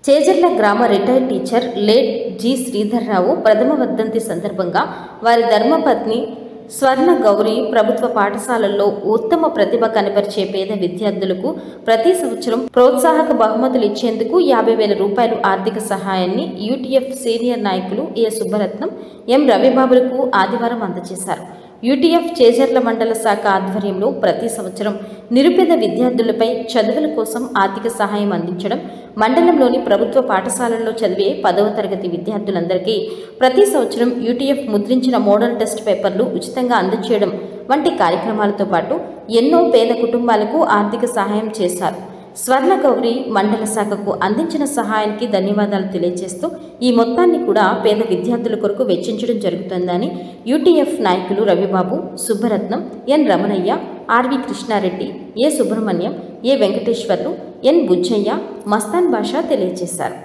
చేజర్ల గ్రామ retired teacher late G Sridhar Rao ప్రథమ వర్ధంతి సందర్భంగా వారి ధర్మపత్ని స్వర్ణ గౌరి ప్రభుత్వ పాఠశాలల్లో ఉత్తమ ప్రతిభ కనబరిచే పేద విద్యార్థులకు ప్రతి సంవత్సరం ప్రోత్సాహక బహుమతులు ఇచ్చేందుకు 50,000 రూపాయలు ఆర్థిక సహాయాన్ని యూటీఎఫ్ సీనియర్ నాయకులు ఏ సుబ్బరత్నం, ఎం రవిబాబులకు ఆదివారం అందజేశారు. యూటీఎఫ్ చేజర్ల మండల శాఖ ఆధ్వర్యంలో ప్రతి సంవత్సరం నిరుపేద విద్యార్థులపై చదువుల కోసం ఆర్థిక సహాయం అందించడం, మండలంలోని ప్రభుత్వ పాఠశాలల్లో చదివే 10వ తరగతి విద్యార్థులందరికీ ప్రతి సంవత్సరం యూటీఎఫ్ ముద్రించిన మోడల్ టెస్ట్ పేపర్లు ఉచితంగా అందజేయడం వంటి కార్యక్రమాలతో పాటు ఎన్నో పేద కుటుంబాలకు ఆర్థిక సహాయం చేశారు. స్వర్ణ గౌరి మండల శాఖకు అందించిన సహాయానికి ధన్యవాదాలు తెలియజేస్తూ ఈ మొత్తాన్ని కూడా పేద విద్యార్థుల కొరకు వెచ్చించడం జరుగుతుందని యూటీఎఫ్ నాయకులు రవిబాబు, సుబ్బరత్నం, ఎన్ రమణయ్య, ఆర్వి కృష్ణారెడ్డి, ఏ సుబ్రహ్మణ్యం, ఏ వెంకటేశ్వర్లు, ఎన్ బుజ్జయ్య, మస్తాన్ బాషా తెలియజేశారు.